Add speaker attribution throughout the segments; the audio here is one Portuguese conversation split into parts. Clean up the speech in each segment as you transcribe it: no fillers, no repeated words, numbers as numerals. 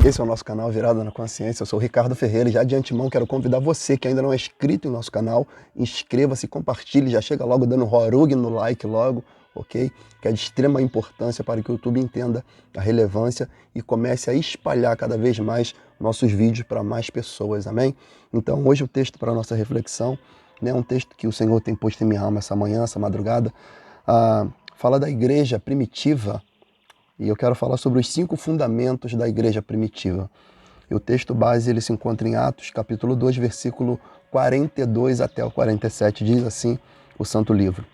Speaker 1: Esse é o nosso canal Virada na Consciência. Eu sou o Ricardo Ferreira e já de antemão quero convidar você que ainda não é inscrito em nosso canal, inscreva-se, compartilhe, já chega logo dando horug no like logo, ok? Que é de extrema importância para que o YouTube entenda a relevância e comece a espalhar cada vez mais nossos vídeos para mais pessoas, amém? Então hoje o texto para a nossa reflexão, né, é um texto que o Senhor tem posto em minha alma essa manhã, essa madrugada, fala da igreja primitiva. E eu quero falar sobre os 5 fundamentos da igreja primitiva. E o texto base ele se encontra em Atos, capítulo 2, versículo 42 até o 47, diz assim o Santo Livro.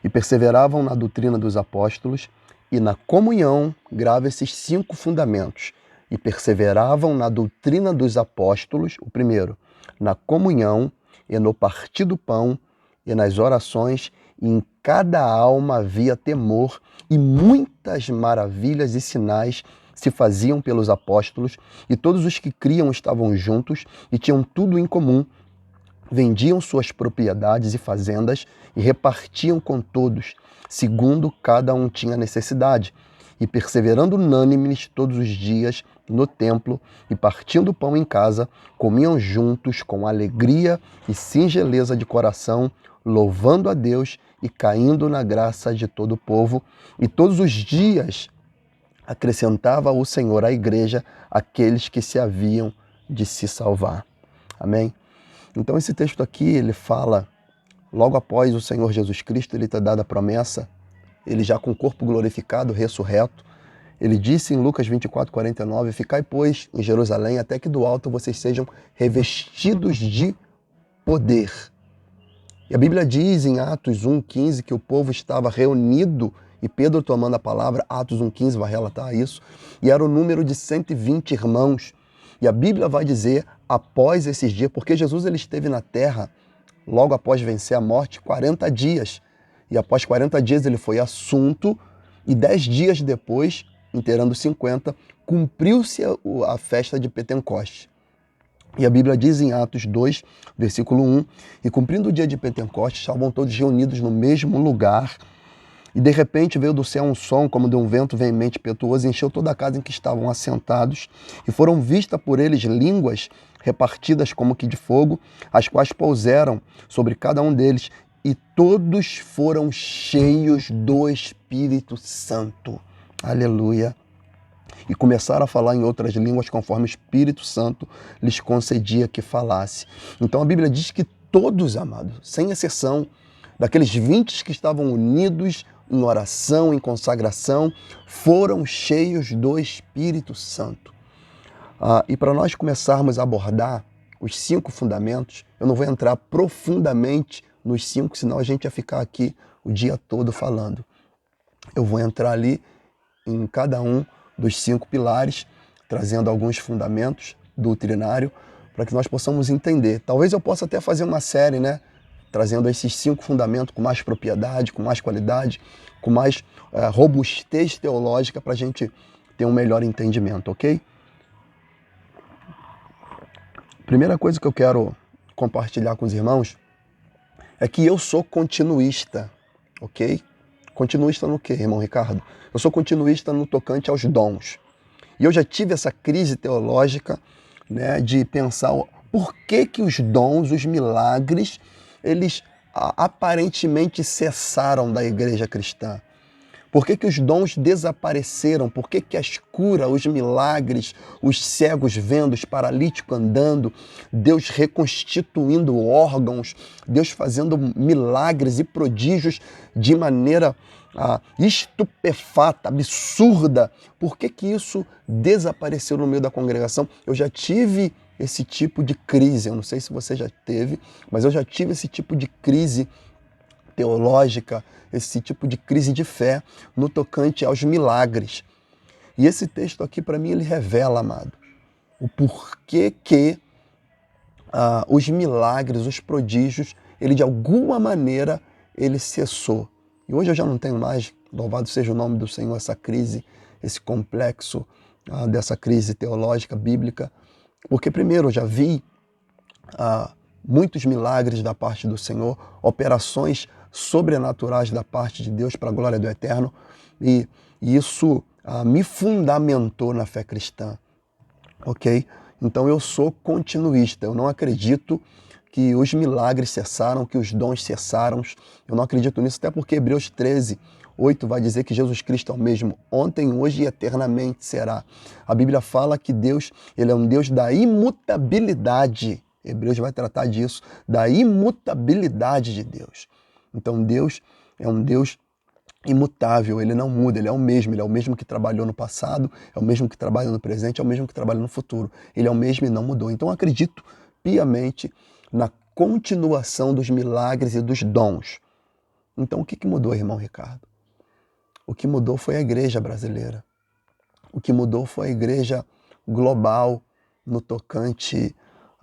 Speaker 1: E perseveravam na doutrina dos apóstolos e na comunhão, grava esses 5 fundamentos. E perseveravam na doutrina dos apóstolos, o primeiro, na comunhão e no partir do pão e nas orações, e em cada alma havia temor, e muitas maravilhas e sinais se faziam pelos apóstolos, e todos os que criam estavam juntos e tinham tudo em comum, vendiam suas propriedades e fazendas e repartiam com todos, segundo cada um tinha necessidade, e perseverando unânimes todos os dias no templo e partindo o pão em casa, comiam juntos com alegria e singeleza de coração, louvando a Deus e caindo na graça de todo o povo. E todos os dias acrescentava o Senhor à igreja aqueles que se haviam de se salvar. Amém? Então esse texto aqui, ele fala, logo após o Senhor Jesus Cristo, ele ter dado a promessa, ele já com o corpo glorificado, ressurreto, ele disse em Lucas 24:49, ficai, pois, em Jerusalém, até que do alto vocês sejam revestidos de poder. E a Bíblia diz em Atos 1:15 que o povo estava reunido, e Pedro tomando a palavra, Atos 1:15 vai relatar isso, e era o número de 120 irmãos. E a Bíblia vai dizer, após esses dias, porque Jesus ele esteve na terra, logo após vencer a morte, 40 dias. E após 40 dias ele foi assunto, e 10 dias depois, inteirando 50, cumpriu-se a festa de Pentecoste. E a Bíblia diz em Atos 2, versículo 1, e cumprindo o dia de Pentecostes, estavam todos reunidos no mesmo lugar, e de repente veio do céu um som como de um vento veemente e impetuoso, e encheu toda a casa em que estavam assentados, e foram vistas por eles línguas repartidas como que de fogo, as quais pousaram sobre cada um deles, e todos foram cheios do Espírito Santo. Aleluia. E começaram a falar em outras línguas conforme o Espírito Santo lhes concedia que falasse. Então a Bíblia diz que todos, amados, sem exceção, daqueles 20 que estavam unidos em oração, em consagração, foram cheios do Espírito Santo. E para nós começarmos a abordar os 5 fundamentos, eu não vou entrar profundamente nos 5, senão a gente ia ficar aqui o dia todo falando. Eu vou entrar ali em cada um dos 5 pilares, trazendo alguns fundamentos doutrinários para que nós possamos entender. Talvez eu possa até fazer uma série, né? Trazendo esses 5 fundamentos com mais propriedade, com mais qualidade, com mais robustez teológica para a gente ter um melhor entendimento, ok? Primeira coisa que eu quero compartilhar com os irmãos é que eu sou continuista, ok? Continuista no quê, irmão Ricardo? Eu sou continuista no tocante aos dons. E eu já tive essa crise teológica, né, de pensar por que os dons, os milagres, eles aparentemente cessaram da igreja cristã. Por que os dons desapareceram? Por que as curas, os milagres, os cegos vendo, os paralíticos andando, Deus reconstituindo órgãos, Deus fazendo milagres e prodígios de maneira estupefata, absurda? Por que isso desapareceu no meio da congregação? Eu já tive esse tipo de crise, eu não sei se você já teve, mas eu já tive esse tipo de crise teológica, esse tipo de crise de fé no tocante aos milagres. E esse texto aqui, para mim, ele revela, amado, o porquê que os milagres, os prodígios, ele de alguma maneira, ele cessou. E hoje eu já não tenho mais, louvado seja o nome do Senhor, essa crise, esse complexo dessa crise teológica, bíblica, porque primeiro eu já vi muitos milagres da parte do Senhor, operações sobrenaturais da parte de Deus para a glória do Eterno, e isso me fundamentou na fé cristã. ok? Então eu sou continuista, eu não acredito que os milagres cessaram, que os dons cessaram, eu não acredito nisso, até porque Hebreus 13:8 vai dizer que Jesus Cristo é o mesmo ontem, hoje e eternamente será. A Bíblia fala que Deus, ele é um Deus da imutabilidade. Hebreus vai tratar disso, da imutabilidade de Deus. Então Deus é um Deus imutável, ele não muda, ele é o mesmo que trabalhou no passado, é o mesmo que trabalha no presente, é o mesmo que trabalha no futuro. Ele é o mesmo e não mudou. Então eu acredito piamente na continuação dos milagres e dos dons. Então o que mudou, irmão Ricardo? O que mudou foi a igreja brasileira. O que mudou foi a igreja global no tocante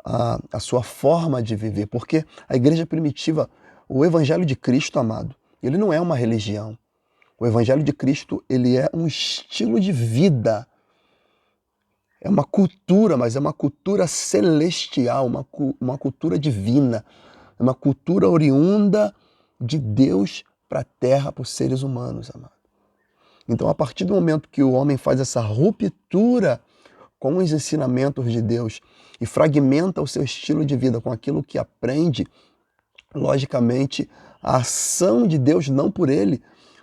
Speaker 1: à sua forma de viver. Porque a igreja primitiva, o evangelho de Cristo, amado, ele não é uma religião. O Evangelho de Cristo, ele é um estilo de vida. É uma cultura, mas é uma cultura celestial, uma cultura divina. É uma cultura oriunda de Deus para a terra, para os seres humanos, amado. Então, a partir do momento que o homem faz essa ruptura com os ensinamentos de Deus e fragmenta o seu estilo de vida com aquilo que aprende, logicamente, a ação de Deus, não por ele,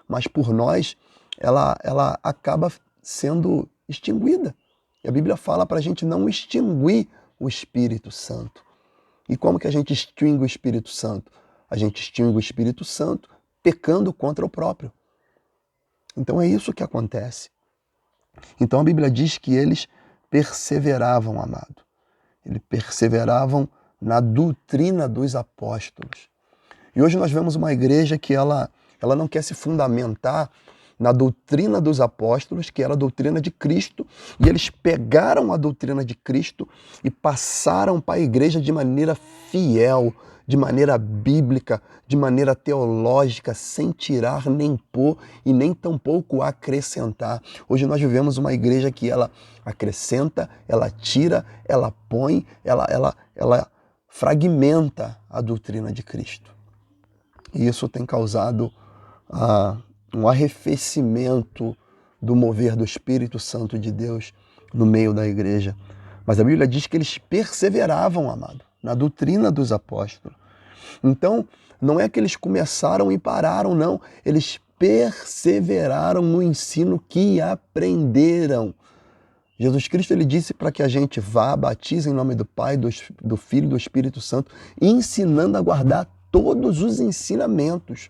Speaker 1: mas por nós, ela acaba sendo extinguida. E a Bíblia fala para a gente não extinguir o Espírito Santo. E como que a gente extingue o Espírito Santo? A gente extingue o Espírito Santo pecando contra o próprio. Então é isso que acontece. Então a Bíblia diz que eles perseveravam, amado. Eles perseveravam na doutrina dos apóstolos. E hoje nós vemos uma igreja que ela não quer se fundamentar na doutrina dos apóstolos, que era a doutrina de Cristo, e eles pegaram a doutrina de Cristo e passaram para a igreja de maneira fiel, de maneira bíblica, de maneira teológica, sem tirar nem pôr e nem tampouco acrescentar. Hoje nós vivemos uma igreja que ela acrescenta, ela tira, ela põe, ela fragmenta a doutrina de Cristo. E isso tem causado um arrefecimento do mover do Espírito Santo de Deus no meio da igreja. Mas a Bíblia diz que eles perseveravam, amado, na doutrina dos apóstolos. Então, não é que eles começaram e pararam, não. Eles perseveraram no ensino que aprenderam. Jesus Cristo, ele disse para que a gente vá, batize em nome do Pai, do Filho e do Espírito Santo, ensinando a guardar todos os ensinamentos.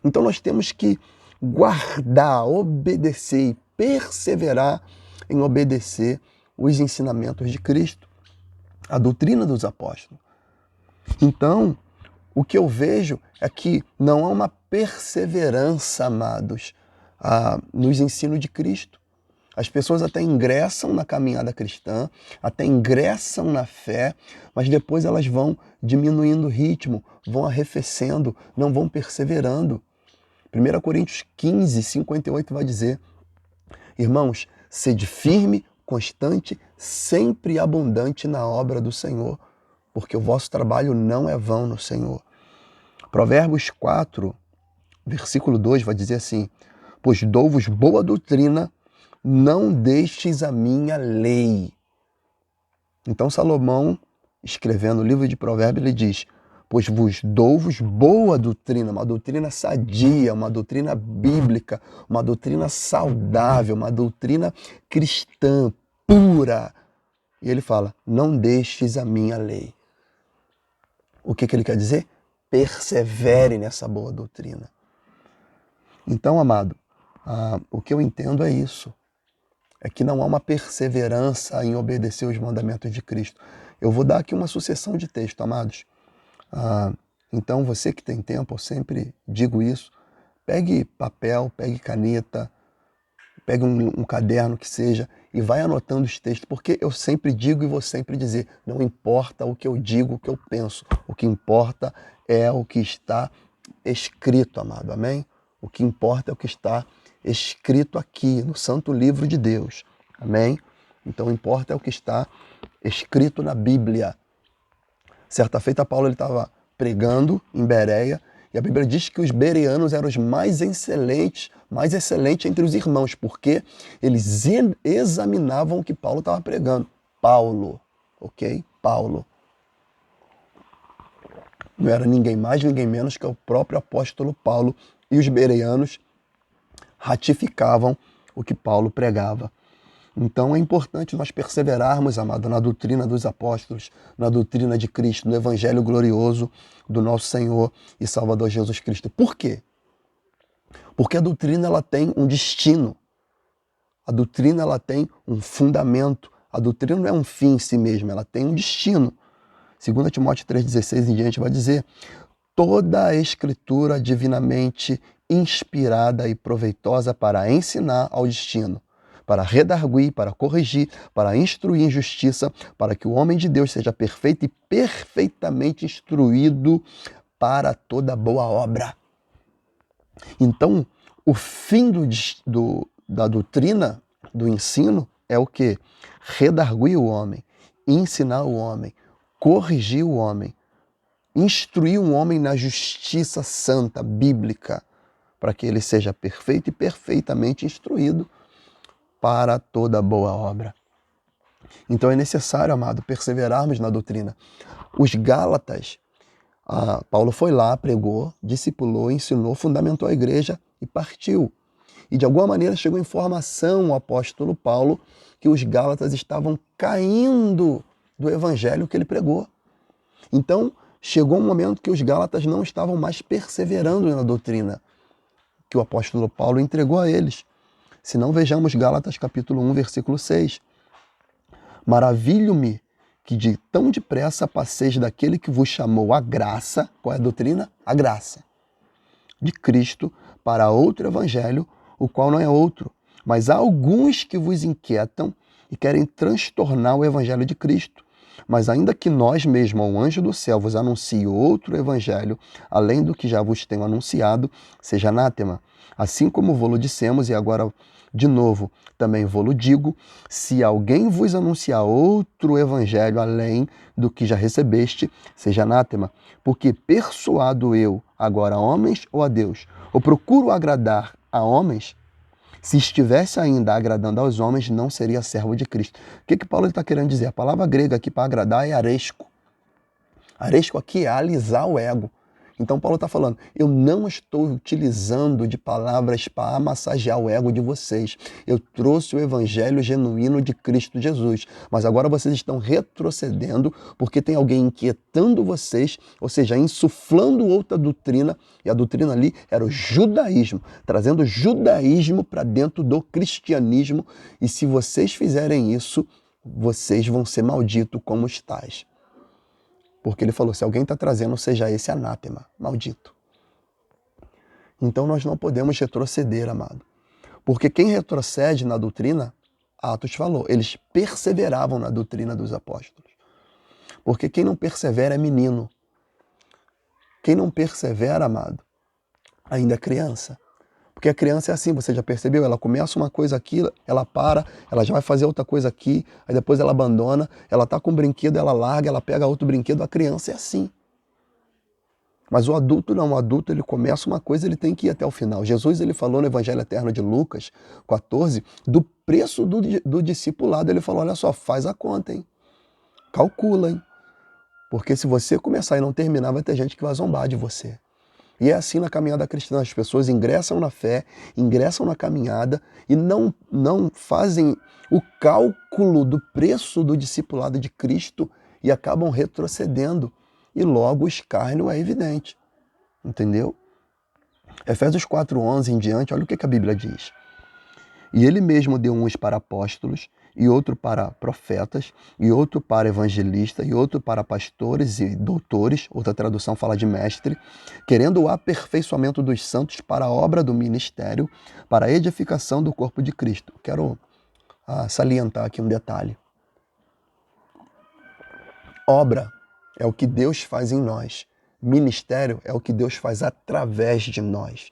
Speaker 1: Então nós temos que guardar, obedecer e perseverar em obedecer os ensinamentos de Cristo, a doutrina dos apóstolos. Então, o que eu vejo é que não há uma perseverança, amados, nos ensinos de Cristo. As pessoas até ingressam na caminhada cristã, até ingressam na fé, mas depois elas vão diminuindo o ritmo, vão arrefecendo, não vão perseverando. 1 Coríntios 15:58 vai dizer: irmãos, sede firme, constante, sempre abundante na obra do Senhor, porque o vosso trabalho não é vão no Senhor. Provérbios 4, versículo 2 vai dizer assim: pois dou-vos boa doutrina, não deixes a minha lei. Então Salomão, escrevendo o livro de Provérbios, ele diz: pois vos dou-vos boa doutrina, uma doutrina sadia, uma doutrina bíblica, uma doutrina saudável, uma doutrina cristã, pura. E ele fala: não deixes a minha lei. O que ele quer dizer? Persevere nessa boa doutrina. Então, amado, o que eu entendo é isso. É que não há uma perseverança em obedecer os mandamentos de Cristo. Eu vou dar aqui uma sucessão de textos, amados. Então, você que tem tempo, eu sempre digo isso, pegue papel, pegue caneta, pegue um caderno que seja e vai anotando os textos, porque eu sempre digo e vou sempre dizer, não importa o que eu digo, o que eu penso, o que importa é o que está escrito, amado, amém? O que importa é o que está escrito aqui, no Santo Livro de Deus, amém? Então, o que importa é o que está escrito na Bíblia. Certa feita, Paulo estava pregando em Bereia, e a Bíblia diz que os bereanos eram os mais excelentes entre os irmãos, porque eles examinavam o que Paulo estava pregando. Paulo, ok? Paulo. Não era ninguém mais, ninguém menos que o próprio apóstolo Paulo. E os bereanos ratificavam o que Paulo pregava. Então é importante nós perseverarmos, amado, na doutrina dos apóstolos, na doutrina de Cristo, no evangelho glorioso do nosso Senhor e Salvador Jesus Cristo. Por quê? Porque a doutrina ela tem um destino. A doutrina ela tem um fundamento. A doutrina não é um fim em si mesma, ela tem um destino. 2 Timóteo 3,16 em diante vai dizer: toda a escritura divinamente inspirada e proveitosa para ensinar ao destino, para redarguir, para corrigir, para instruir em justiça, para que o homem de Deus seja perfeito e perfeitamente instruído para toda boa obra. Então, o fim da doutrina, do ensino, é o quê? Redarguir o homem, ensinar o homem, corrigir o homem, instruir um homem na justiça santa, bíblica, para que ele seja perfeito e perfeitamente instruído para toda boa obra. Então é necessário, amado, perseverarmos na doutrina. Os Gálatas, Paulo foi lá, pregou, discipulou, ensinou, fundamentou a igreja e partiu. E de alguma maneira chegou informação ao apóstolo Paulo que os Gálatas estavam caindo do evangelho que ele pregou. Então, chegou um momento que os Gálatas não estavam mais perseverando na doutrina que o apóstolo Paulo entregou a eles. Se não, vejamos Gálatas capítulo 1, versículo 6. Maravilho-me que de tão depressa passeis daquele que vos chamou a graça, qual é a doutrina? A graça de Cristo, para outro evangelho, o qual não é outro. Mas há alguns que vos inquietam e querem transtornar o evangelho de Cristo. Mas ainda que nós mesmos, ao anjo do céu, vos anuncie outro evangelho, além do que já vos tenho anunciado, seja anátema. Assim como vô-lo dissemos, e agora de novo também vô-lo digo, se alguém vos anunciar outro evangelho além do que já recebeste, seja anátema. Porque persuado eu agora a homens ou a Deus? Ou procuro agradar a homens? Se estivesse ainda agradando aos homens, não seria servo de Cristo. O que Paulo está querendo dizer? A palavra grega aqui para agradar é aresco. Aresco aqui é alisar o ego. Então Paulo está falando, eu não estou utilizando de palavras para massagear o ego de vocês. Eu trouxe o evangelho genuíno de Cristo Jesus. Mas agora vocês estão retrocedendo porque tem alguém inquietando vocês, ou seja, insuflando outra doutrina. E a doutrina ali era o judaísmo, trazendo o judaísmo para dentro do cristianismo. E se vocês fizerem isso, vocês vão ser malditos como estáis. Porque ele falou, se alguém está trazendo, seja esse anátema, maldito. Então nós não podemos retroceder, amado. Porque quem retrocede na doutrina, Atos falou, eles perseveravam na doutrina dos apóstolos. Porque quem não persevera é menino. Quem não persevera, amado, ainda é criança. Porque a criança é assim, você já percebeu? Ela começa uma coisa aqui, ela para, ela já vai fazer outra coisa aqui, aí depois ela abandona, ela tá com um brinquedo, ela larga, ela pega outro brinquedo, a criança é assim. Mas o adulto não, o adulto ele começa uma coisa, ele tem que ir até o final. Jesus ele falou no Evangelho Eterno de Lucas 14, do preço do discipulado, ele falou, olha só, faz a conta, hein? Calcula, hein? Porque se você começar e não terminar, vai ter gente que vai zombar de você. E é assim na caminhada cristã, as pessoas ingressam na fé, ingressam na caminhada e não fazem o cálculo do preço do discipulado de Cristo e acabam retrocedendo. E logo o escárnio é evidente. Entendeu? Efésios 4:11 em diante, olha o que a Bíblia diz. E ele mesmo deu uns para apóstolos, e outro para profetas, e outro para evangelistas, e outro para pastores e doutores, outra tradução fala de mestre, querendo o aperfeiçoamento dos santos para a obra do ministério, para a edificação do corpo de Cristo. Quero salientar aqui um detalhe. Obra é o que Deus faz em nós. Ministério é o que Deus faz através de nós.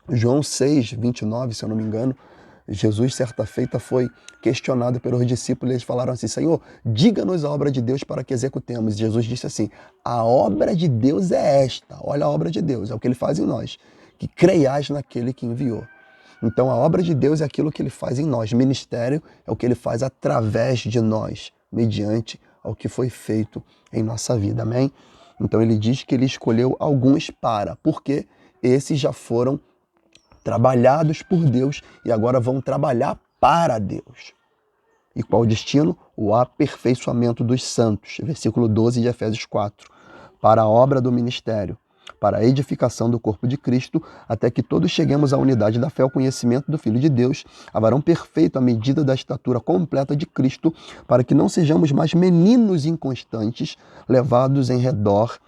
Speaker 1: João 6:29, se eu não me engano, Jesus, certa feita, foi questionado pelos discípulos e eles falaram assim, Senhor, diga-nos a obra de Deus para que executemos. E Jesus disse assim, a obra de Deus é esta. Olha a obra de Deus, é o que ele faz em nós, que creiais naquele que enviou. Então a obra de Deus é aquilo que ele faz em nós. Ministério é o que ele faz através de nós, mediante ao que foi feito em nossa vida. Amém? Então ele diz que ele escolheu alguns porque esses já foram trabalhados por Deus e agora vão trabalhar para Deus. E qual o destino? O aperfeiçoamento dos santos. Versículo 12 de Efésios 4. Para a obra do ministério, para a edificação do corpo de Cristo, até que todos cheguemos à unidade da fé, ao conhecimento do Filho de Deus, a varão perfeito à medida da estatura completa de Cristo, para que não sejamos mais meninos inconstantes, levados em redor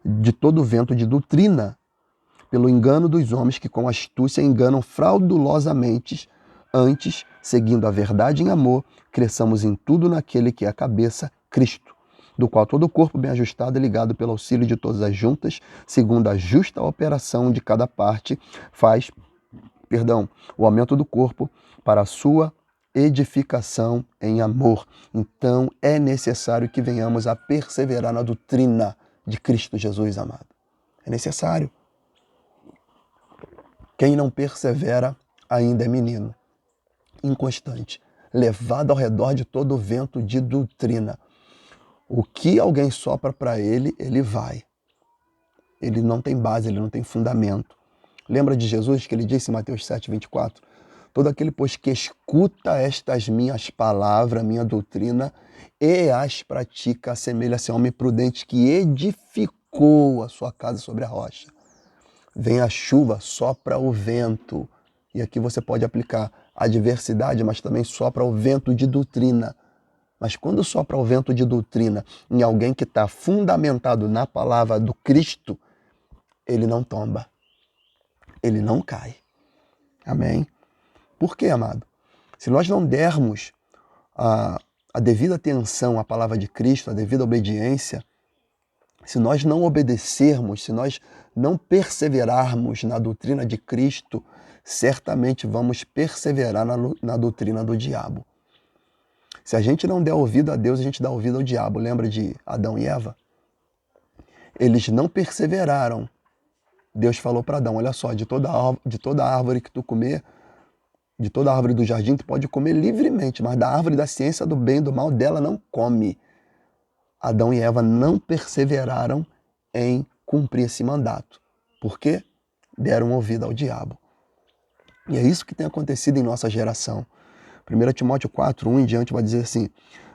Speaker 1: de todo vento de doutrina, pelo engano dos homens que com astúcia enganam fraudulosamente. Antes, seguindo a verdade em amor, cresçamos em tudo naquele que é a cabeça, Cristo, do qual todo o corpo bem ajustado e ligado pelo auxílio de todas as juntas, segundo a justa operação de cada parte, faz, o aumento do corpo para a sua edificação em amor. Então é necessário que venhamos a perseverar na doutrina de Cristo Jesus, amado. É necessário. Quem não persevera ainda é menino, inconstante, levado ao redor de todo o vento de doutrina. O que alguém sopra para ele, ele vai. Ele não tem base, ele não tem fundamento. Lembra de Jesus que ele disse em Mateus 7:24? Todo aquele, pois, que escuta estas minhas palavras, minha doutrina, e as pratica, assemelha-se a homem prudente que edificou a sua casa sobre a rocha. Vem a chuva, sopra o vento. E aqui você pode aplicar a diversidade, mas também sopra o vento de doutrina. Mas quando sopra o vento de doutrina em alguém que está fundamentado na palavra do Cristo, ele não tomba, ele não cai. Amém? Por quê, amado? Se nós não dermos a devida atenção à palavra de Cristo, a devida obediência, se nós não obedecermos, se nós não perseverarmos na doutrina de Cristo, certamente vamos perseverar na doutrina do diabo. Se a gente não der ouvido a Deus, a gente dá ouvido ao diabo. Lembra de Adão e Eva? Eles não perseveraram. Deus falou para Adão, olha só, de toda árvore que tu comer, de toda árvore do jardim, tu pode comer livremente, mas da árvore da ciência do bem e do mal, dela não come. Adão e Eva não perseveraram em cumprir esse mandato. Por quê? Deram ouvido ao diabo. E é isso que tem acontecido em nossa geração. 1 Timóteo 4, 1 em diante vai dizer assim,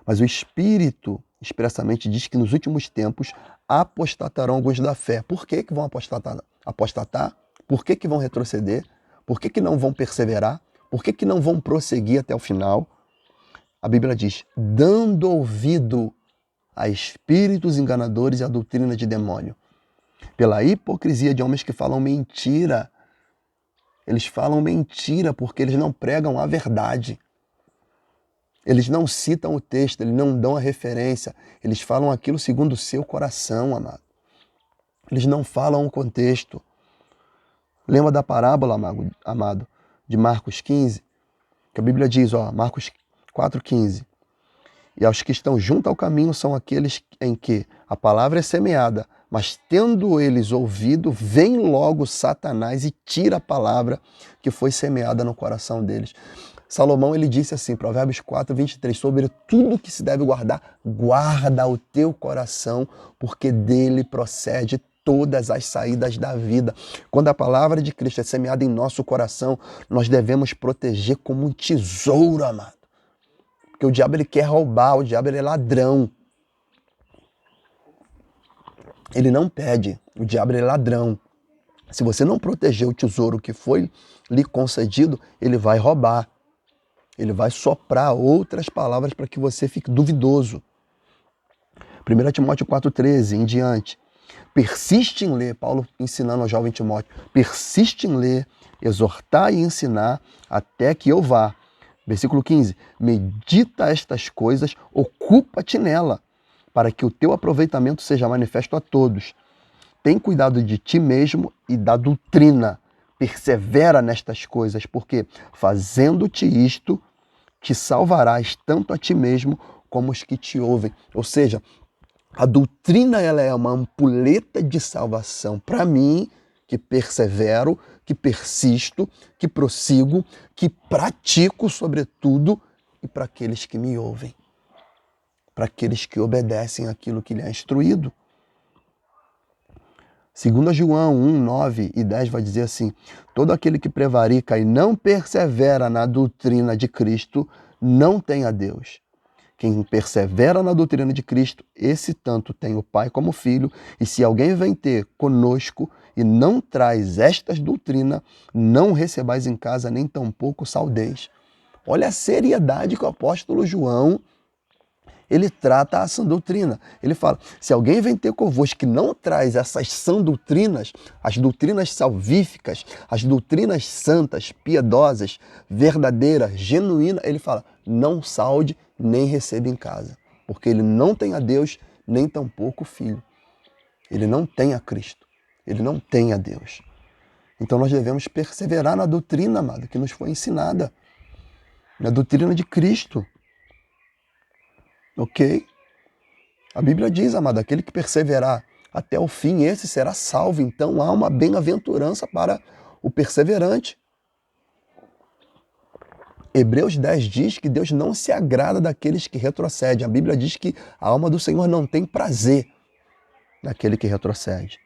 Speaker 1: mas o Espírito expressamente diz que nos últimos tempos apostatarão alguns da fé. Por que vão apostatar? Por que vão retroceder? Por que não vão perseverar? Por que não vão prosseguir até o final? A Bíblia diz, dando ouvido a espíritos enganadores e a doutrina de demônio. Pela hipocrisia de homens que falam mentira. Eles falam mentira porque eles não pregam a verdade. Eles não citam o texto, eles não dão a referência. Eles falam aquilo segundo o seu coração, amado. Eles não falam o contexto. Lembra da parábola, amado, de Marcos 15? Que a Bíblia diz, Marcos 4,15. E aos que estão junto ao caminho são aqueles em que a palavra é semeada, mas tendo eles ouvido, vem logo Satanás e tira a palavra que foi semeada no coração deles. Salomão, ele disse assim, Provérbios 4:23, sobre tudo que se deve guardar, guarda o teu coração, porque dele procede todas as saídas da vida. Quando a palavra de Cristo é semeada em nosso coração, nós devemos proteger como um tesouro, amado. Porque o diabo, ele quer roubar, o diabo, ele é ladrão. Ele não pede, o diabo, ele é ladrão. Se você não proteger o tesouro que foi lhe concedido, ele vai roubar. Ele vai soprar outras palavras para que você fique duvidoso. 1 Timóteo 4,13 em diante. Persiste em ler, Paulo ensinando ao jovem Timóteo, persiste em ler, exortar e ensinar até que eu vá. Versículo 15. Medita estas coisas, ocupa-te nela, para que o teu aproveitamento seja manifesto a todos. Tem cuidado de ti mesmo e da doutrina. Persevera nestas coisas, porque fazendo-te isto, te salvarás tanto a ti mesmo como os que te ouvem. Ou seja, a doutrina, ela é uma ampulheta de salvação para mim, que persevero, que persisto, que prossigo, que pratico, sobretudo, e para aqueles que me ouvem, para aqueles que obedecem aquilo que lhe é instruído. 2 João 1, 9 e 10 vai dizer assim: todo aquele que prevarica e não persevera na doutrina de Cristo não tem a Deus. Quem persevera na doutrina de Cristo, esse tanto tem o Pai como o Filho, e se alguém vem ter conosco e não traz estas doutrinas, não recebais em casa nem tampouco saudeis. Olha a seriedade que o apóstolo João ele trata a sã doutrina. Ele fala, se alguém vem ter convosco que não traz essas sã doutrinas, as doutrinas salvíficas, as doutrinas santas, piedosas, verdadeiras, genuínas, ele fala, não saude nem receba em casa. Porque ele não tem a Deus, nem tampouco o Filho. Ele não tem a Cristo. Ele não tem a Deus. Então nós devemos perseverar na doutrina, amado, que nos foi ensinada. Na doutrina de Cristo. Ok? A Bíblia diz, amado, aquele que perseverar até o fim, esse será salvo. Então há uma bem-aventurança para o perseverante. Hebreus 10 diz que Deus não se agrada daqueles que retrocedem. A Bíblia diz que a alma do Senhor não tem prazer naquele que retrocede.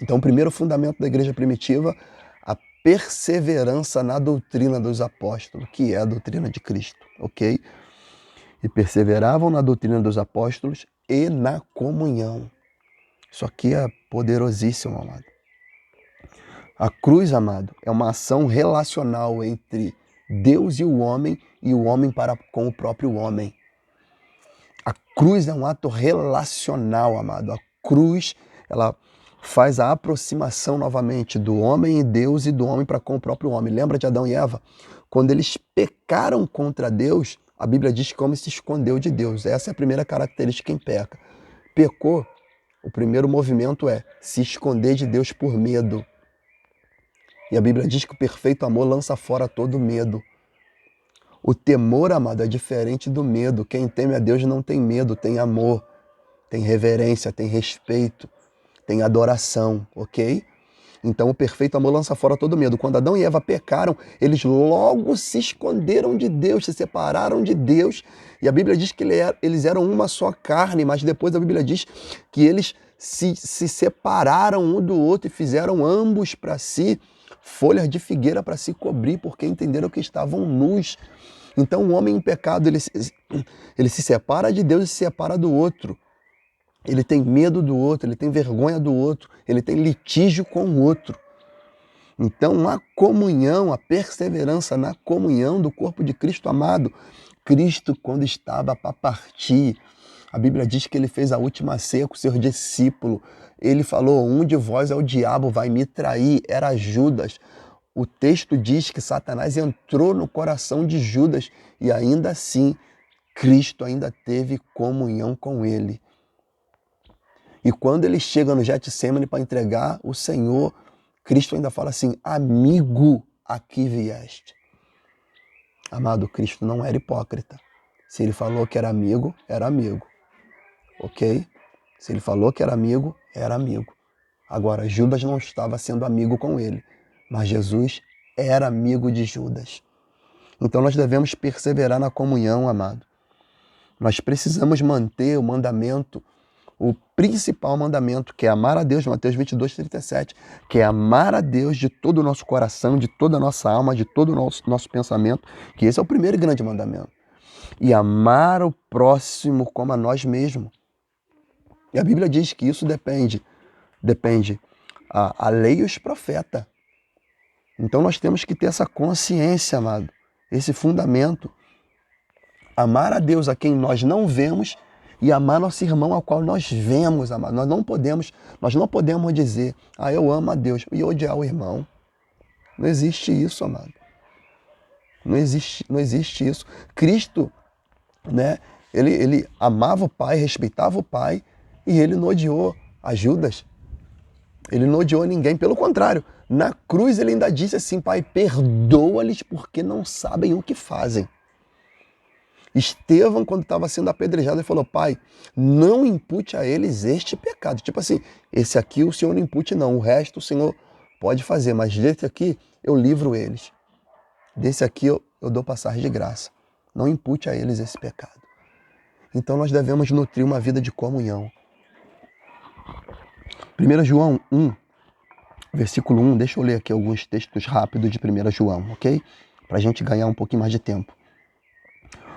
Speaker 1: Então o primeiro fundamento da igreja primitiva, a perseverança na doutrina dos apóstolos, que é a doutrina de Cristo, ok? E perseveravam na doutrina dos apóstolos e na comunhão. Isso aqui é poderosíssimo, amado. A cruz, amado, é uma ação relacional entre Deus e o homem para com o próprio homem. A cruz é um ato relacional, amado. A cruz, ela faz a aproximação novamente do homem e Deus e do homem para com o próprio homem. Lembra de Adão e Eva? Quando eles pecaram contra Deus, a Bíblia diz que o homem se escondeu de Deus. Essa é a primeira característica de quem peca. Pecou, o primeiro movimento é se esconder de Deus por medo. E a Bíblia diz que o perfeito amor lança fora todo medo. O temor, amado, é diferente do medo. Quem teme a Deus não tem medo, tem amor, tem reverência, tem respeito, tem adoração, ok? Então o perfeito amor lança fora todo medo. Quando Adão e Eva pecaram, eles logo se esconderam de Deus, se separaram de Deus. E a Bíblia diz que eles eram uma só carne, mas depois a Bíblia diz que eles se separaram um do outro e fizeram ambos para si folhas de figueira para se cobrir, porque entenderam que estavam nus. Então o homem em pecado, ele se separa de Deus e se separa do outro. Ele tem medo do outro, ele tem vergonha do outro, ele tem litígio com o outro. Então a comunhão, a perseverança na comunhão do corpo de Cristo amado. Cristo, quando estava para partir, a Bíblia diz que ele fez a última ceia com o seu discípulo. Ele falou, um de vós é o diabo, vai me trair. Era Judas. O texto diz que Satanás entrou no coração de Judas e ainda assim Cristo ainda teve comunhão com ele. E quando ele chega no Getsêmani para entregar o Senhor, Cristo ainda fala assim, amigo, aqui vieste. Amado, Cristo não era hipócrita. Se ele falou que era amigo, era amigo. Ok? Se ele falou que era amigo, era amigo. Agora, Judas não estava sendo amigo com ele, mas Jesus era amigo de Judas. Então nós devemos perseverar na comunhão, amado. Nós precisamos manter o mandamento, o principal mandamento, que é amar a Deus, Mateus 22:37, que é amar a Deus de todo o nosso coração, de toda a nossa alma, de todo o nosso pensamento, que esse é o primeiro grande mandamento. E amar o próximo como a nós mesmos. E a Bíblia diz que isso depende a lei e os profetas. Então nós temos que ter essa consciência, amado, esse fundamento. Amar a Deus a quem nós não vemos e amar nosso irmão ao qual nós vemos, amado. Nós não podemos dizer, eu amo a Deus e odiar o irmão. Não existe isso, amado. Não existe isso. Cristo, né, ele amava o Pai, respeitava o Pai e ele não odiou a Judas. Ele não odiou ninguém, pelo contrário. Na cruz ele ainda disse assim, Pai, perdoa-lhes porque não sabem o que fazem. Estevão, quando estava sendo apedrejado, ele falou, Pai, não impute a eles este pecado. Tipo assim, esse aqui o Senhor não impute não, o resto o Senhor pode fazer, mas desse aqui eu livro eles. Desse aqui eu dou passagem de graça. Não impute a eles esse pecado. Então nós devemos nutrir uma vida de comunhão. 1 João 1, versículo 1, deixa eu ler aqui alguns textos rápidos de 1 João, ok? Para a gente ganhar um pouquinho mais de tempo.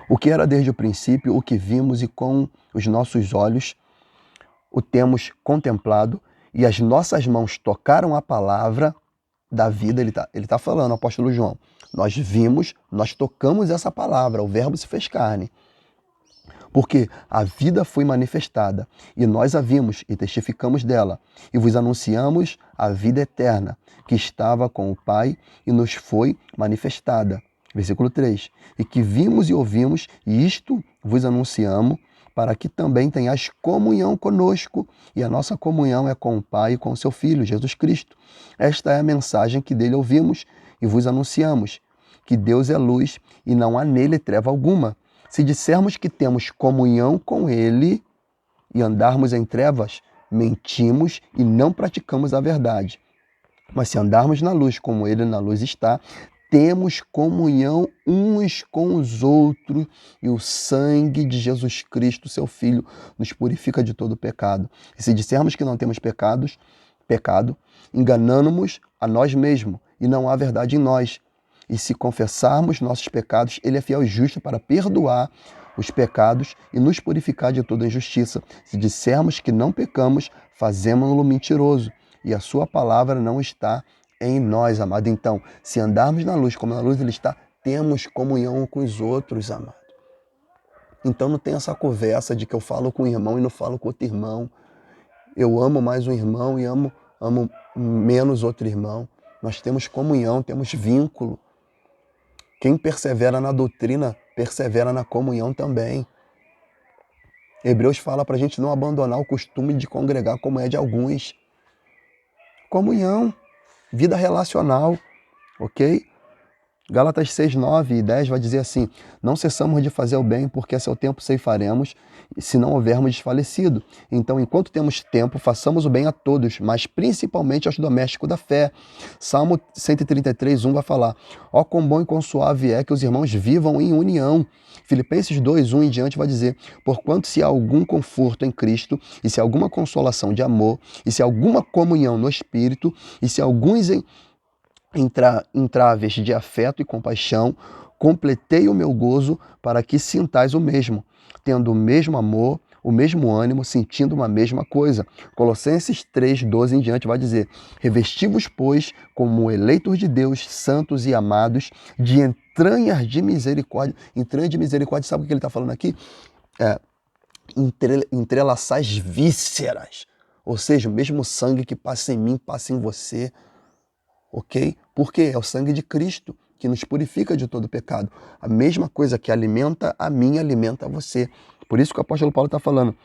Speaker 1: O que era desde o princípio, o que vimos e com os nossos olhos o temos contemplado, e as nossas mãos tocaram a palavra da vida. Ele tá falando, o apóstolo João. Nós vimos, nós tocamos essa palavra, o verbo se fez carne. Porque a vida foi manifestada, e nós a vimos e testificamos dela, e vos anunciamos a vida eterna, que estava com o Pai e nos foi manifestada. Versículo 3. E que vimos e ouvimos, e isto vos anunciamos, para que também tenhais comunhão conosco, e a nossa comunhão é com o Pai e com o seu Filho, Jesus Cristo. Esta é a mensagem que dele ouvimos e vos anunciamos, que Deus é luz e não há nele treva alguma. Se dissermos que temos comunhão com ele e andarmos em trevas, mentimos e não praticamos a verdade. Mas se andarmos na luz como ele na luz está, temos comunhão uns com os outros, e o sangue de Jesus Cristo, seu Filho, nos purifica de todo pecado. E se dissermos que não temos pecado, enganamo-nos a nós mesmos, e não há verdade em nós. E se confessarmos nossos pecados, ele é fiel e justo para perdoar os pecados e nos purificar de toda injustiça. Se dissermos que não pecamos, fazemos-no mentiroso, e a sua palavra não está em nós, amado. Então, se andarmos na luz como na luz ele está, temos comunhão com os outros, amado. Então não tem essa conversa de que eu falo com um irmão e não falo com outro irmão. Eu amo mais um irmão e amo menos outro irmão. Nós temos comunhão, temos vínculo. Quem persevera na doutrina, persevera na comunhão também. Hebreus fala para a gente não abandonar o costume de congregar como é de alguns. Comunhão, vida relacional, ok? Gálatas 6, 9 e 10 vai dizer assim: não cessamos de fazer o bem, porque a seu tempo ceifaremos, se não houvermos desfalecido. Então, enquanto temos tempo, façamos o bem a todos, mas principalmente aos domésticos da fé. Salmo 133, 1 vai falar: ó, quão bom e quão suave é que os irmãos vivam em união. Filipenses 2, 1 em diante vai dizer: porquanto se há algum conforto em Cristo, e se há alguma consolação de amor, e se há alguma comunhão no Espírito, e se há alguns entraves de afeto e compaixão, completei o meu gozo para que sintais o mesmo, tendo o mesmo amor, o mesmo ânimo, sentindo uma mesma coisa. Colossenses 3, 12 em diante vai dizer: revesti-vos, pois, como eleitos de Deus, santos e amados, de entranhas de misericórdia. Entranhas de misericórdia, sabe o que ele está falando aqui? Entrelaçar as vísceras, ou seja, o mesmo sangue que passa em mim, passa em você. Ok? Porque é o sangue de Cristo que nos purifica de todo pecado. A mesma coisa que alimenta a mim, alimenta a você. Por isso que o apóstolo Paulo está falando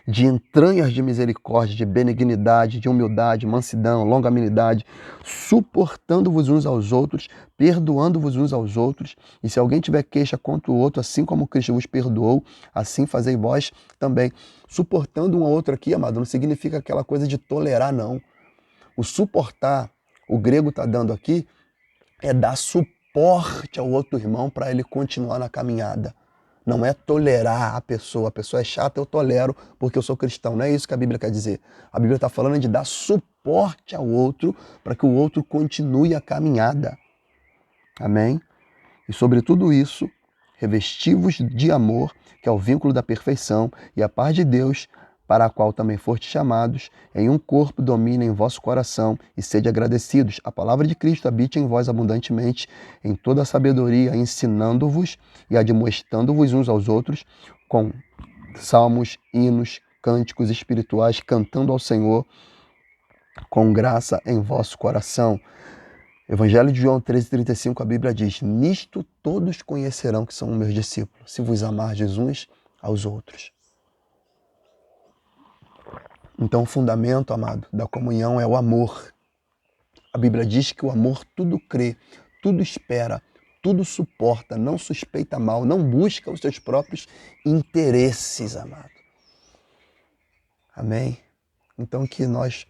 Speaker 1: de entranhas de misericórdia, de benignidade, de humildade, mansidão, longanimidade, suportando-vos uns aos outros, perdoando-vos uns aos outros. E se alguém tiver queixa contra o outro, assim como Cristo vos perdoou, assim fazei vós também. Suportando um ao outro aqui, amado, não significa aquela coisa de tolerar, não. O suportar, o grego está dando aqui, é dar suporte ao outro irmão para ele continuar na caminhada. Não é tolerar a pessoa é chata, eu tolero porque eu sou cristão. Não é isso que a Bíblia quer dizer. A Bíblia está falando de dar suporte ao outro para que o outro continue a caminhada. Amém? E sobre tudo isso, revesti-vos de amor, que é o vínculo da perfeição, e a paz de Deus, para a qual também fostes chamados, em um corpo domine em vosso coração, e sede agradecidos. A palavra de Cristo habite em vós abundantemente, em toda a sabedoria, ensinando-vos e admoestando-vos uns aos outros, com salmos, hinos, cânticos espirituais, cantando ao Senhor, com graça em vosso coração. Evangelho de João 13,35, a Bíblia diz: nisto todos conhecerão que são meus discípulos, se vos amardes uns aos outros. Então o fundamento, amado, da comunhão é o amor. A Bíblia diz que o amor tudo crê, tudo espera, tudo suporta, não suspeita mal, não busca os seus próprios interesses, amado. Amém? Então que nós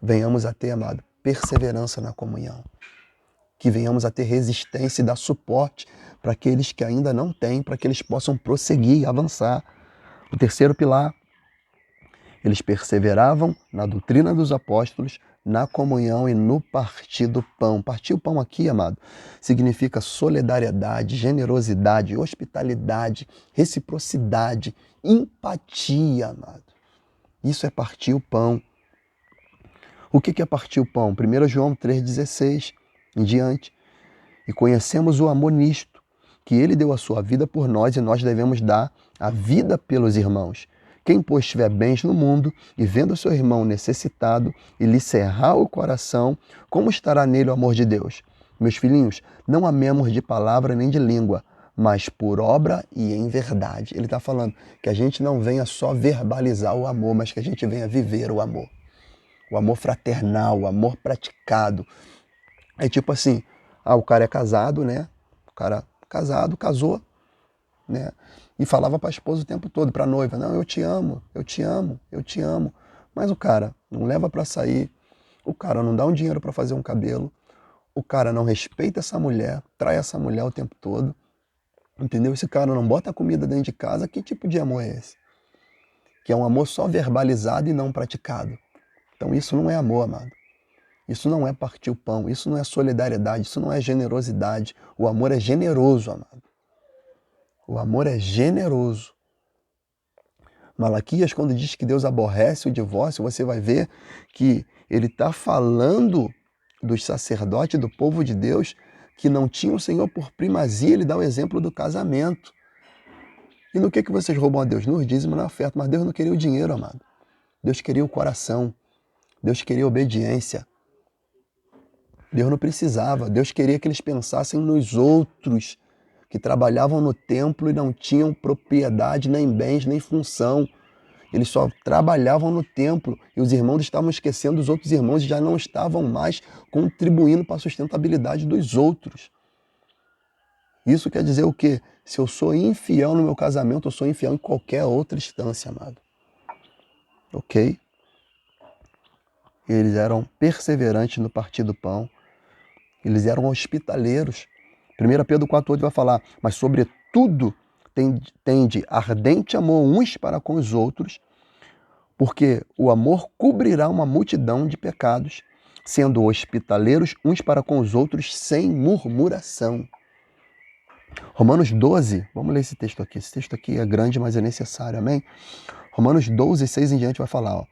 Speaker 1: venhamos a ter, amado, perseverança na comunhão. Que venhamos a ter resistência e dar suporte para aqueles que ainda não têm, para que eles possam prosseguir e avançar. O terceiro pilar, eles perseveravam na doutrina dos apóstolos, na comunhão e no partir do pão. Partir o pão aqui, amado, significa solidariedade, generosidade, hospitalidade, reciprocidade, empatia, amado. Isso é partir o pão. O que é partir o pão? 1 João 3,16 em diante. E conhecemos o amor nisto, que ele deu a sua vida por nós e nós devemos dar a vida pelos irmãos. Quem, pois, tiver bens no mundo e vendo o seu irmão necessitado e lhe cerrar o coração, como estará nele o amor de Deus? Meus filhinhos, não amemos de palavra nem de língua, mas por obra e em verdade. Ele está falando que a gente não venha só verbalizar o amor, mas que a gente venha viver o amor. O amor fraternal, o amor praticado. É tipo assim, o cara é casado, né? O cara casado, casou, né? E falava para a esposa o tempo todo, para a noiva, não, eu te amo, eu te amo, eu te amo. Mas o cara não leva para sair, o cara não dá um dinheiro para fazer um cabelo, o cara não respeita essa mulher, trai essa mulher o tempo todo, entendeu? Esse cara não bota comida dentro de casa, que tipo de amor é esse? Que é um amor só verbalizado e não praticado. Então isso não é amor, amado. Isso não é partir o pão, isso não é solidariedade, isso não é generosidade. O amor é generoso, amado. O amor é generoso. Malaquias, quando diz que Deus aborrece o divórcio, você vai ver que ele está falando dos sacerdotes do povo de Deus que não tinham o Senhor por primazia. Ele dá o exemplo do casamento. E no que vocês roubam a Deus? No dízimo, na oferta. Mas Deus não queria o dinheiro, amado. Deus queria o coração. Deus queria a obediência. Deus não precisava. Deus queria que eles pensassem nos outros que trabalhavam no templo e não tinham propriedade, nem bens, nem função. Eles só trabalhavam no templo e os irmãos estavam esquecendo os outros irmãos e já não estavam mais contribuindo para a sustentabilidade dos outros. Isso quer dizer o quê? Se eu sou infiel no meu casamento, eu sou infiel em qualquer outra instância, amado. Ok? Eles eram perseverantes no partir do pão. Eles eram hospitaleiros. 1 Pedro 4,8 vai falar, mas sobretudo tende ardente amor uns para com os outros, porque o amor cobrirá uma multidão de pecados, sendo hospitaleiros uns para com os outros sem murmuração. Romanos 12, vamos ler esse texto aqui. Esse texto aqui é grande, mas é necessário, amém? Romanos 12, 6 em diante vai falar,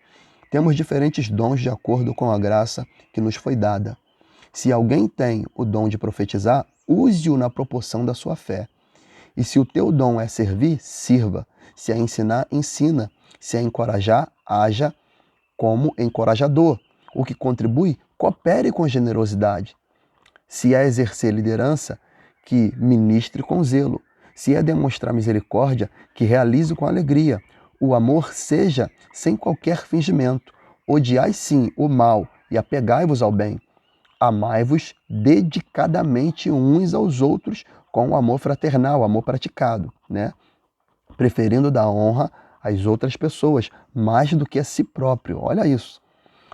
Speaker 1: temos diferentes dons de acordo com a graça que nos foi dada. Se alguém tem o dom de profetizar, use-o na proporção da sua fé. E se o teu dom é servir, sirva. Se é ensinar, ensina. Se é encorajar, haja como encorajador. O que contribui, coopere com generosidade. Se é exercer liderança, que ministre com zelo. Se é demonstrar misericórdia, que realize com alegria. O amor seja sem qualquer fingimento. Odiai sim o mal e apegai-vos ao bem. Amai-vos dedicadamente uns aos outros com o amor fraternal, amor praticado, né? Preferindo dar honra às outras pessoas mais do que a si próprio. Olha isso.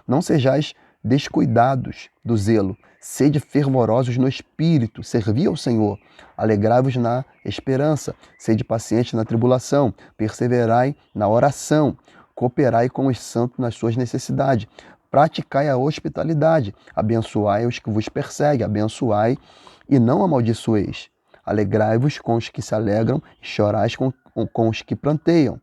Speaker 1: Não sejais descuidados do zelo, sede fervorosos no espírito, servi ao Senhor, alegrai-vos na esperança, sede pacientes na tribulação, perseverai na oração, cooperai com os santos nas suas necessidades, praticai a hospitalidade, abençoai os que vos perseguem, abençoai e não amaldiçoeis. Alegrai-vos com os que se alegram, chorais com os que planteiam.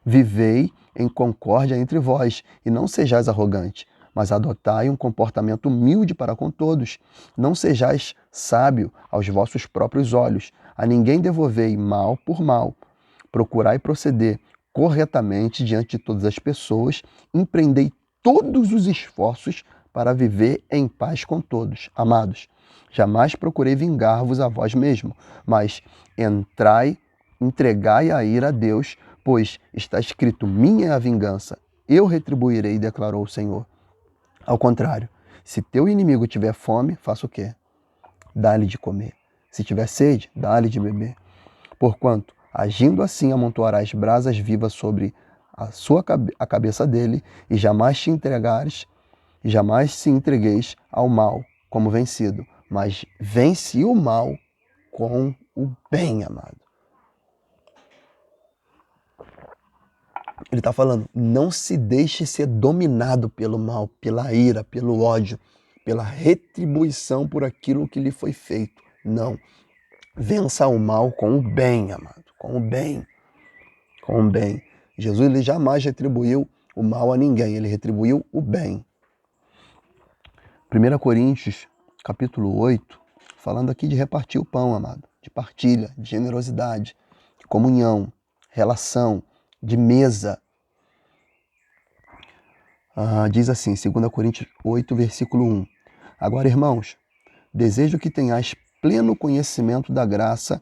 Speaker 1: Vivei em concórdia entre vós, e não sejais arrogantes, mas adotai um comportamento humilde para com todos. Não sejais sábio aos vossos próprios olhos, a ninguém devolvei mal por mal. Procurai proceder corretamente diante de todas as pessoas, empreendei todos os esforços para viver em paz com todos. Amados, jamais procurei vingar-vos a vós mesmo, mas entregai a ira a Deus, pois está escrito, minha é a vingança, eu retribuirei, declarou o Senhor. Ao contrário, se teu inimigo tiver fome, faça o quê? Dá-lhe de comer. Se tiver sede, dá-lhe de beber. Porquanto, agindo assim, amontoarás brasas vivas sobre a cabeça dele, e jamais te entregares E jamais se entregueis ao mal como vencido, mas vence o mal com o bem, amado. Ele está falando, não se deixe ser dominado pelo mal, pela ira, pelo ódio, pela retribuição por aquilo que lhe foi feito. Não. Vença o mal com o bem, amado. Com o bem. Com o bem. Jesus ele jamais retribuiu o mal a ninguém, ele retribuiu o bem. 1 Coríntios, capítulo 8, falando aqui de repartir o pão, amado. De partilha, de generosidade, de comunhão, relação, de mesa. Diz assim, 2 Coríntios 8, versículo 1. Agora, irmãos, desejo que tenhais pleno conhecimento da graça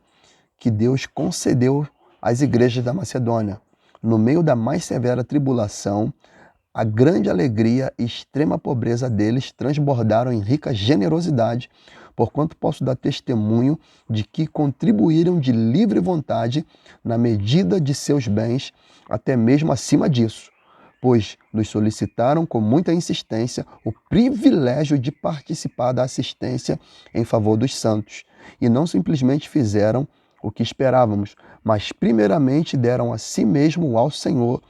Speaker 1: que Deus concedeu às igrejas da Macedônia. No meio da mais severa tribulação, a grande alegria e extrema pobreza deles transbordaram em rica generosidade, porquanto posso dar testemunho de que contribuíram de livre vontade na medida de seus bens, até mesmo acima disso, pois nos solicitaram com muita insistência o privilégio de participar da assistência em favor dos santos, e não simplesmente fizeram o que esperávamos, mas primeiramente deram a si mesmo ao Senhor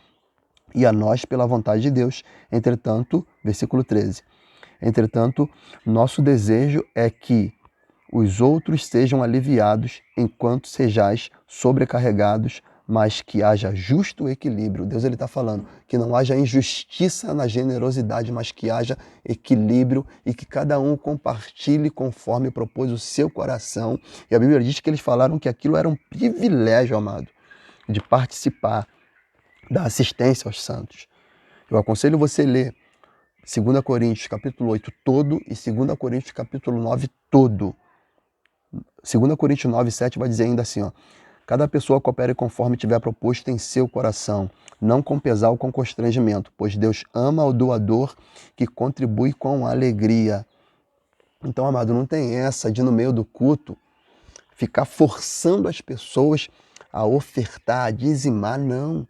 Speaker 1: e a nós pela vontade de Deus. Entretanto, versículo 13, entretanto, nosso desejo é que os outros sejam aliviados enquanto sejais sobrecarregados, mas que haja justo equilíbrio. Deus ele está falando que não haja injustiça na generosidade, mas que haja equilíbrio e que cada um compartilhe conforme propôs o seu coração. E a Bíblia diz que eles falaram que aquilo era um privilégio, amado, de participar da assistência aos santos. Eu aconselho você a ler 2 Coríntios capítulo 8 todo e 2 Coríntios capítulo 9 todo. 2 Coríntios 9, 7 vai dizer ainda assim, ó, cada pessoa coopere conforme tiver proposto em seu coração, não com pesar ou com constrangimento, pois Deus ama o doador que contribui com alegria. Então, amado, não tem essa de no meio do culto ficar forçando as pessoas a ofertar, a dizimar, não.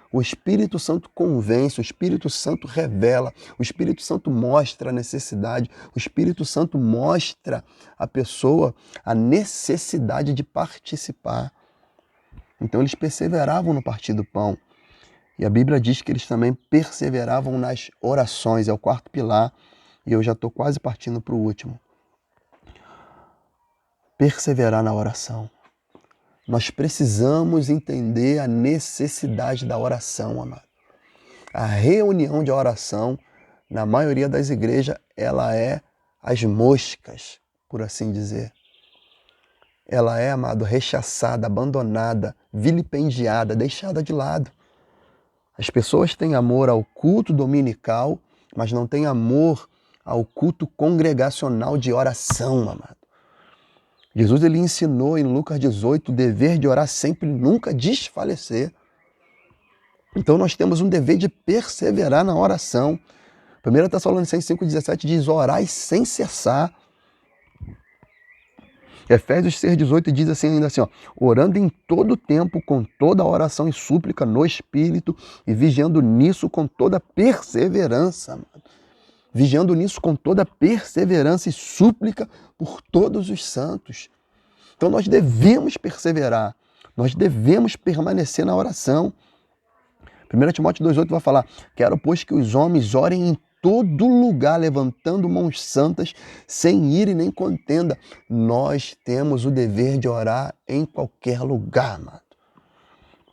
Speaker 1: O Espírito Santo convence, o Espírito Santo revela, o Espírito Santo mostra a necessidade, o Espírito Santo mostra à pessoa a necessidade de participar. Então eles perseveravam no partir do pão. E a Bíblia diz que eles também perseveravam nas orações, é o quarto pilar, e eu já estou quase partindo para o último. Perseverar na oração. Nós precisamos entender a necessidade da oração, amado. A reunião de oração, na maioria das igrejas, ela é as moscas, por assim dizer. Ela é, amado, rechaçada, abandonada, vilipendiada, deixada de lado. As pessoas têm amor ao culto dominical, mas não têm amor ao culto congregacional de oração, amado. Jesus ele ensinou em Lucas 18 o dever de orar sempre, nunca desfalecer. Então nós temos um dever de perseverar na oração. 1 Tessalonicenses 5,17 diz, orai sem cessar. Efésios 6,18 diz assim ainda assim, ó, orando em todo tempo, com toda oração e súplica no Espírito, e vigiando nisso com toda perseverança. Mano. Vigiando nisso com toda perseverança e súplica por todos os santos. Então nós devemos perseverar, nós devemos permanecer na oração. 1 Timóteo 2,8 vai falar, quero pois que os homens orem em todo lugar, levantando mãos santas, sem ira e nem contenda. Nós temos o dever de orar em qualquer lugar, amado.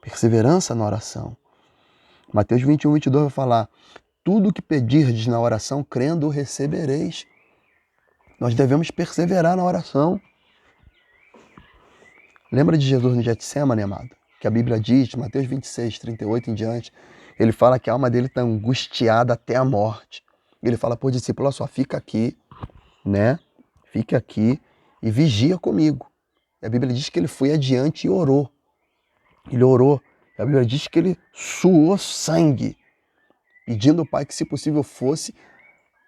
Speaker 1: Perseverança na oração. Mateus 21, 22 vai falar, tudo que pedirdes na oração, crendo, recebereis. Nós devemos perseverar na oração. Lembra de Jesus no Getsemane, amado? Que a Bíblia diz, Mateus 26, 38 em diante, ele fala que a alma dele está angustiada até a morte. Ele fala para o discípulo, só fica aqui, né? Fique aqui e vigia comigo. E a Bíblia diz que ele foi adiante e orou. Ele orou. E a Bíblia diz que ele suou sangue, pedindo ao Pai que, se possível,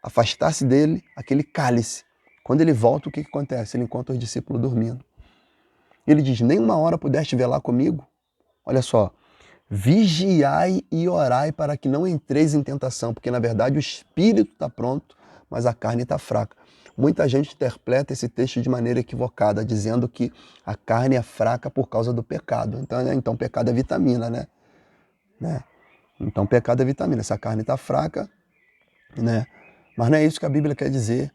Speaker 1: afastasse dele aquele cálice. Quando ele volta, o que acontece? Ele encontra os discípulos dormindo. Ele diz, nem uma hora pudeste velar comigo? Olha só, Vigiai e orai para que não entreis em tentação, porque na verdade o espírito está pronto, mas a carne está fraca. Muita gente interpreta esse texto de maneira equivocada, dizendo que a carne é fraca por causa do pecado. Então pecado é vitamina, né? Então pecado é vitamina. Se a carne está fraca, né? Mas não é isso que a Bíblia quer dizer.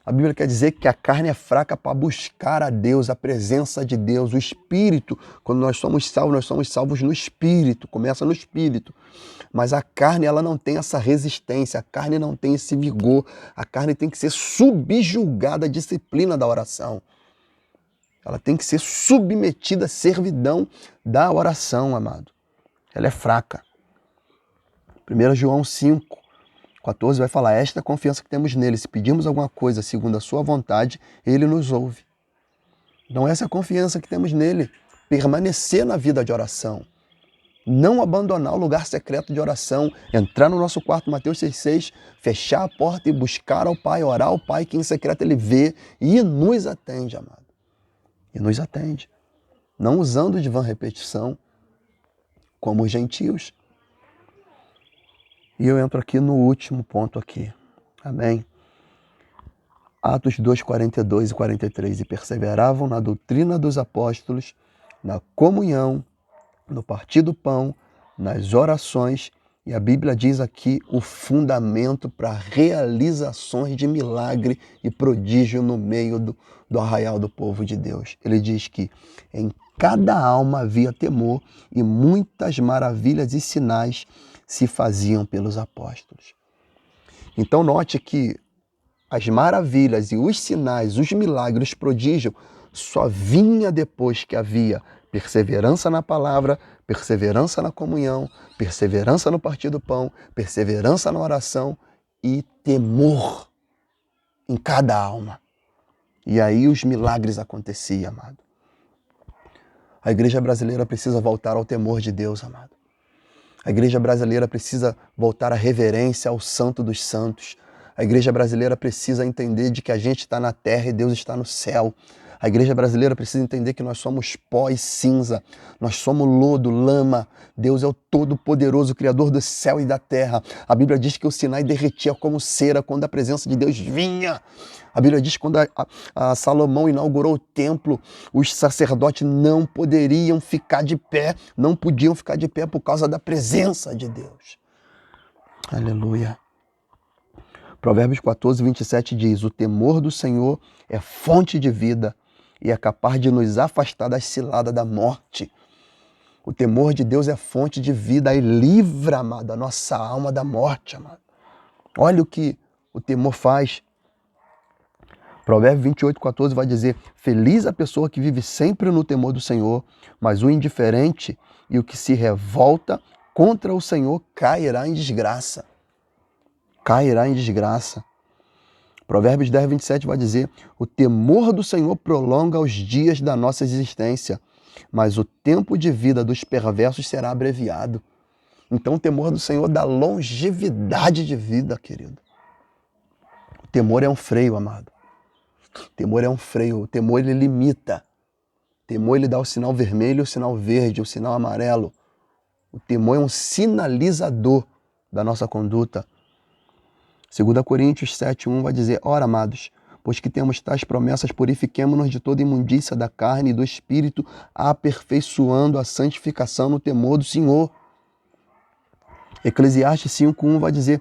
Speaker 1: A Bíblia quer dizer que a carne é fraca para buscar a Deus, a presença de Deus, o Espírito. Quando nós somos salvos no Espírito, começa no Espírito. Mas a carne, ela não tem essa resistência, a carne não tem esse vigor, a carne tem que ser subjugada à disciplina da oração. Ela tem que ser submetida à servidão da oração, amado. Ela é fraca. 1 João 5:14 vai falar: esta é a confiança que temos nele. Se pedirmos alguma coisa segundo a sua vontade, ele nos ouve. Então essa é a confiança que temos nele. Permanecer na vida de oração. Não abandonar o lugar secreto de oração. Entrar no nosso quarto, Mateus 6,6, fechar a porta e buscar ao Pai, orar ao Pai, que em secreto ele vê e nos atende, amado. E nos atende. Não usando de vã repetição, como os gentios. E eu entro aqui no último ponto aqui. Amém? Atos 2:42 e 43. E perseveravam na doutrina dos apóstolos, na comunhão, no partir do pão, nas orações. E a Bíblia diz aqui o fundamento para realizações de milagre e prodígio no meio do arraial do povo de Deus. Ele diz que em cada alma havia temor e muitas maravilhas e sinais se faziam pelos apóstolos. Então note que as maravilhas e os sinais, os milagres, os prodígios, só vinha depois que havia perseverança na palavra, perseverança na comunhão, perseverança no partir do pão, perseverança na oração e temor em cada alma. E aí os milagres aconteciam, amado. A igreja brasileira precisa voltar ao temor de Deus, amado. A igreja brasileira precisa voltar à reverência ao Santo dos Santos. A igreja brasileira precisa entender de que a gente está na terra e Deus está no céu. A igreja brasileira precisa entender que nós somos pó e cinza. Nós somos lodo, lama. Deus é o Todo-Poderoso, Criador do céu e da terra. A Bíblia diz que o Sinai derretia como cera quando a presença de Deus vinha. A Bíblia diz que quando a Salomão inaugurou o templo, os sacerdotes não poderiam ficar de pé, não podiam ficar de pé por causa da presença de Deus. Aleluia. Provérbios 14:27 diz: o temor do Senhor é fonte de vida e é capaz de nos afastar das ciladas da morte. O temor de Deus é fonte de vida e livra, amado, a nossa alma da morte, amado. Olha o que o temor faz. Provérbios 28:14 vai dizer: feliz a pessoa que vive sempre no temor do Senhor, mas o indiferente e o que se revolta contra o Senhor cairá em desgraça. Cairá em desgraça. Provérbios 10:27 vai dizer: o temor do Senhor prolonga os dias da nossa existência, mas o tempo de vida dos perversos será abreviado. Então o temor do Senhor dá longevidade de vida, querido. O temor é um freio, amado. O temor é um freio. O temor, ele limita. O temor, ele dá o sinal vermelho, o sinal verde, o sinal amarelo. O temor é um sinalizador da nossa conduta. 2 Coríntios 7:1 vai dizer: ora, amados, pois que temos tais promessas, purifiquemo-nos de toda imundícia da carne e do espírito, aperfeiçoando a santificação no temor do Senhor. Eclesiastes 5:1 vai dizer: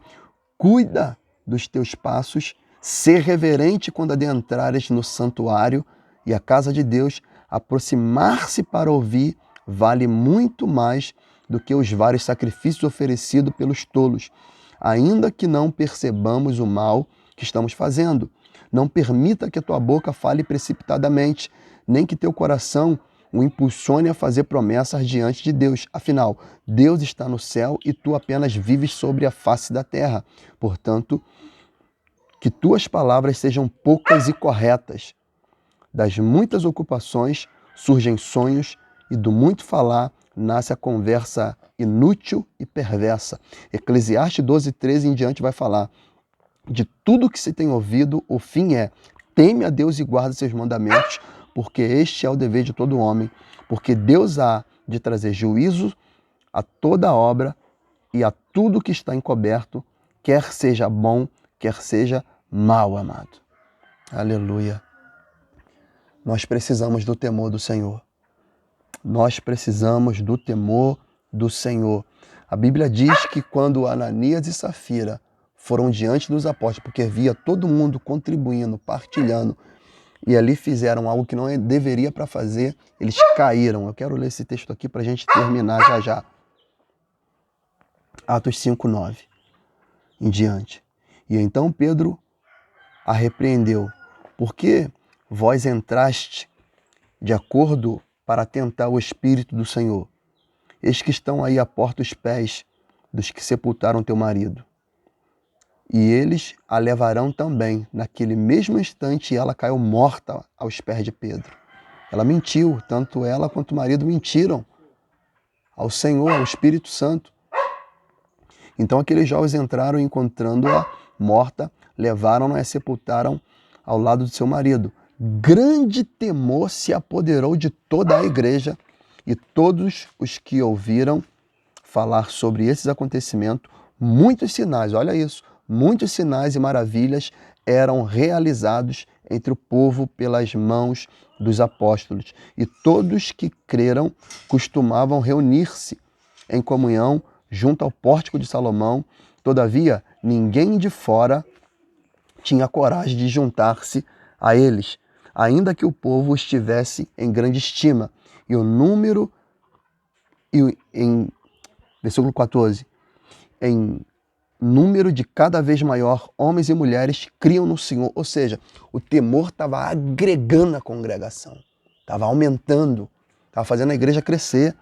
Speaker 1: cuida dos teus passos, ser reverente quando adentrares no santuário e a casa de Deus. Aproximar-se para ouvir vale muito mais do que os vários sacrifícios oferecidos pelos tolos, ainda que não percebamos o mal que estamos fazendo. Não permita que a tua boca fale precipitadamente, nem que teu coração o impulsione a fazer promessas diante de Deus. Afinal, Deus está no céu e tu apenas vives sobre a face da terra. Portanto, que tuas palavras sejam poucas e corretas. Das muitas ocupações surgem sonhos e do muito falar nasce a conversa inútil e perversa. Eclesiastes 12:13 em diante vai falar: de tudo que se tem ouvido, o fim é: teme a Deus e guarda seus mandamentos, porque este é o dever de todo homem. Porque Deus há de trazer juízo a toda obra e a tudo que está encoberto, quer seja bom, quer seja mal, amado. Aleluia. Nós precisamos do temor do Senhor. Nós precisamos do temor do Senhor. A Bíblia diz que quando Ananias e Safira foram diante dos apóstolos, porque via todo mundo contribuindo, partilhando, e ali fizeram algo que não deveria para fazer, eles caíram. Eu quero ler esse texto aqui para a gente terminar já já. Atos 5:9 em diante. E então Pedro a repreendeu. Por que vós entraste de acordo para tentar o Espírito do Senhor? Eis que estão aí à porta os pés dos que sepultaram teu marido. E eles a levarão também. Naquele mesmo instante ela caiu morta aos pés de Pedro. Ela mentiu, tanto ela quanto o marido mentiram ao Senhor, ao Espírito Santo. Então aqueles jovens entraram e, encontrando-a morta, levaram-na e sepultaram ao lado de seu marido. Grande temor se apoderou de toda a igreja, e todos os que ouviram falar sobre esses acontecimentos, muitos sinais, olha isso, muitos sinais e maravilhas eram realizados entre o povo pelas mãos dos apóstolos. E todos que creram costumavam reunir-se em comunhão junto ao pórtico de Salomão. Todavia, ninguém de fora tinha coragem de juntar-se a eles, ainda que o povo estivesse em grande estima. E o número, em versículo 14, em número de cada vez maior, homens e mulheres criam no Senhor. Ou seja, o temor estava agregando a congregação, estava aumentando, estava fazendo a igreja crescer.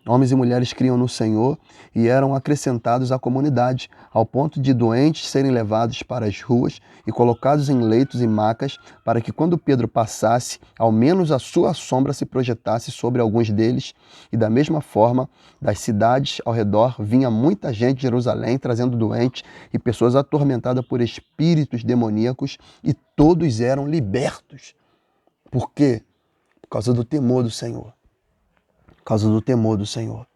Speaker 1: Homens e mulheres criam no Senhor e eram acrescentados à comunidade, ao ponto de doentes serem levados para as ruas e colocados em leitos e macas, para que quando Pedro passasse, ao menos a sua sombra se projetasse sobre alguns deles. E da mesma forma, das cidades ao redor vinha muita gente de Jerusalém, trazendo doentes e pessoas atormentadas por espíritos demoníacos, e todos eram libertos. Por quê? Por causa do temor do Senhor. Por causa do temor do Senhor.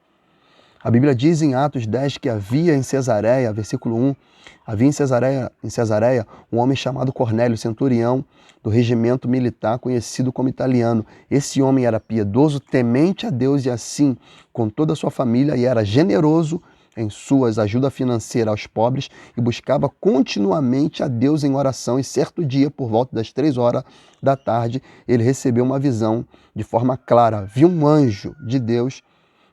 Speaker 1: A Bíblia diz em Atos 10 que havia em Cesareia, versículo 1, havia em Cesareia um homem chamado Cornélio, centurião do regimento militar conhecido como italiano. Esse homem era piedoso, temente a Deus e assim com toda a sua família, e era generoso em suas ajudas financeiras aos pobres e buscava continuamente a Deus em oração. E certo dia, por volta das 3 horas da tarde, ele recebeu uma visão de forma clara. Viu um anjo de Deus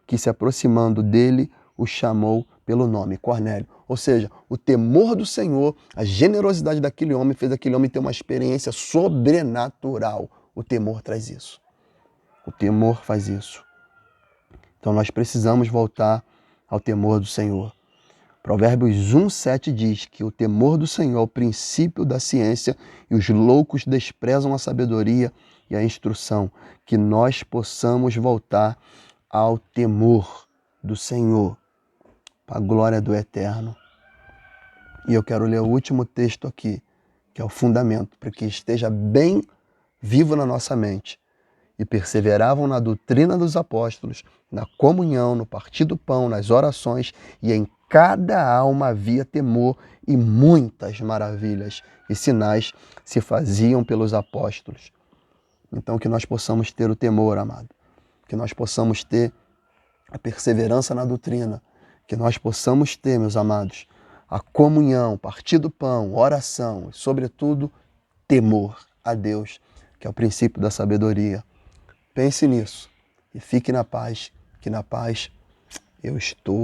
Speaker 1: que, se aproximando dele, o chamou pelo nome, Cornélio. Ou seja, o temor do Senhor, a generosidade daquele homem fez aquele homem ter uma experiência sobrenatural. O temor traz isso. O temor faz isso. Então nós precisamos voltar ao temor do Senhor. Provérbios 1:7 diz que o temor do Senhor é o princípio da ciência e os loucos desprezam a sabedoria e a instrução. Que nós possamos voltar ao temor do Senhor, para a glória do Eterno. E eu quero ler o último texto aqui, que é o fundamento, para que esteja bem vivo na nossa mente. E perseveravam na doutrina dos apóstolos, na comunhão, no partir do pão, nas orações, e em cada alma havia temor, e muitas maravilhas e sinais se faziam pelos apóstolos. Então que nós possamos ter o temor, amado. Que nós possamos ter a perseverança na doutrina. Que nós possamos ter, meus amados, a comunhão, partir do pão, oração e, sobretudo, temor a Deus, que é o princípio da sabedoria. Pense nisso e fique na paz, que na paz eu estou.